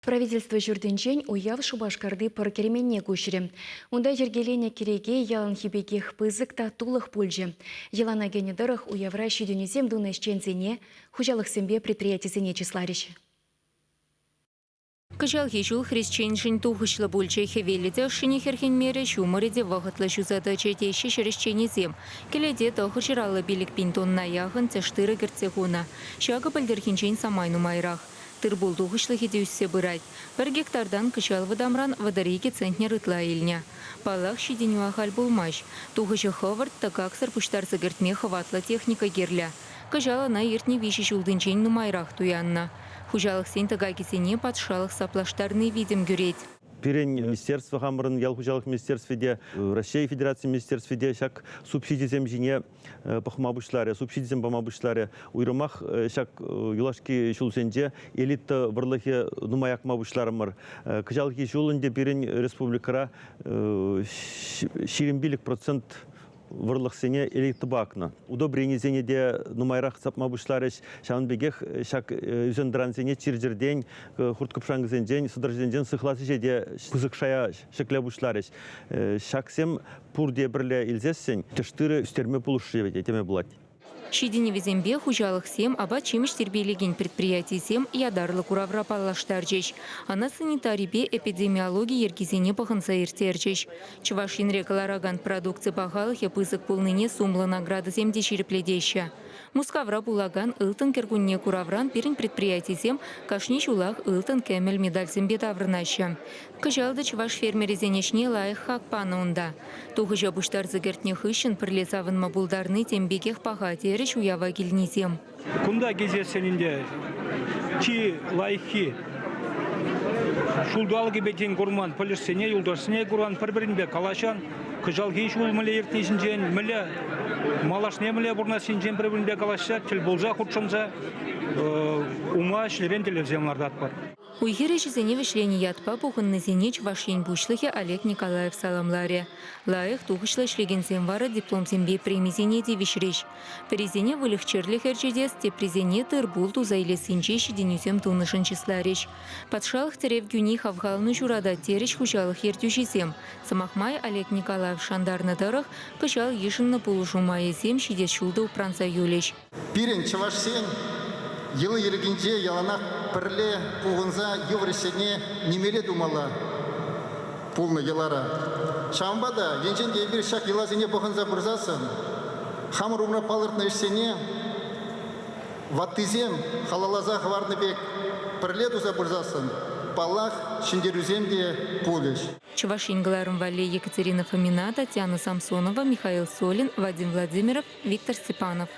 Правительство жүрденчен уяв Шубашкарды паркеременне көшірі. Онда жергелене кереге ялын хибекех пызык та тулых пульжы. Елана генедырых уявра шүйденезем дунешчензене, хужалық сімбе предприятизене числарищ. Кыжалхи жул христченшин тухышлы бульчай хевеледе шинихерхен мере шумареде вағытлы жузады четеші шырышченезем. Келеде тохы жыралы билік пинтонна яғын цештыры герцегуна. Шағы білдірхенчен самайну майрақ. Тырбул тухышлы хедеуссе бұрайд. 1 гектардан кычал вадамран вадареке центнер ытла елня. Палах шиденю ахаль булмаш. Тухышы ховард такаксыр пуштарсы гертме хватла техника герля. Кыжала на иртне виши жулдынчен нумайрақ туянна. Хужалық сен тагайкесене патшалық саплаштарны видим гюреть. Перен министерство хамрын, ял хужалық министерстведе, Россия Федерация министерстведе, шак субсидизем жине пахмабышларе, субсидизем памабышларе, уйрымах шак юлашки шулсенде, элита варлахе нумаяк мабышларымыр. Кыжалки шулынде перен республикара ширинбилик процент варлах сене элита бакна. Удобрение зене де нумайрах сапмабышларыш, шанбегех шак үзендран зене чиржерден, хурткупшанг зенден, сударженден сыхласы жеде пызыкшая шеклебышларыш. Шаксем пур де бірле илзессен, тештыры үстерме пулушеведе, теме булат. Шидине везембе хужалық сем, аба чемеш тербейлеген предприятий сем ядарлы куравра паллаштар жеш. Ана санитарибе эпидемиология ергезене пахынса ертерчеш. Чувашин рекалараган продукции пахалық епызык пулныне сумлы награды земде ширепледеща. Мускавра булаган ылтын кергунне куравран перен предприятий сем кашниш улах ылтын кемел медаль зембе таврнаща. Кыжалды чуваш фермеризенешне лайық хакпаны онда. Тухыжа буштар зыгертне хыщын пірлесавын мабулдарны тембекех пахатер уява келнезем. Кунда кезесенінде чи лайхи шулдалы кебетен курман полисене юлдасыне куран бір-бірінбе калашан кыжалхи шул міле ертесінжен міле малашне міле бұрнасынжен бір-бірінбе калаша тіл болжа құртшымза ума шлерен телевизияларда атпар. Уйхире жезене вишлени ятпа пухынны зенеч вашин бушлыхе Олег Николаев саламларе. Лайых тухышлы шлегенсен вары диплом зембе премизене де вишреш. Перезене вылыхчерлих эрчедес те презене тырбул тузайле синче шиденюзем тунышын числареш. Патшалық терев гюни хавгалны журада тереш хужалық ертюшизем. Самахмай Олег Николаев шандарны дырых кышал ешынны пулушумайы зем шидес шулды упранца юлеш. Пирен чавашсен Йылы ерігінде яланақ пірле пуғынза евресене немеле думала пулны елара. Шамбада енжен дейбір шақ елазене бұғынза бұрзасын. Хамыр умра палыртны ішсене ваттызем халалаза хварны бек пірле дуза бұрзасын. Палах шиндерузем де пулеш. Чувашин Галарум Вале, Екатерина Фомина, Татьяна Самсонова, Михаил Солин, Вадим Владимиров, Виктор Степанов.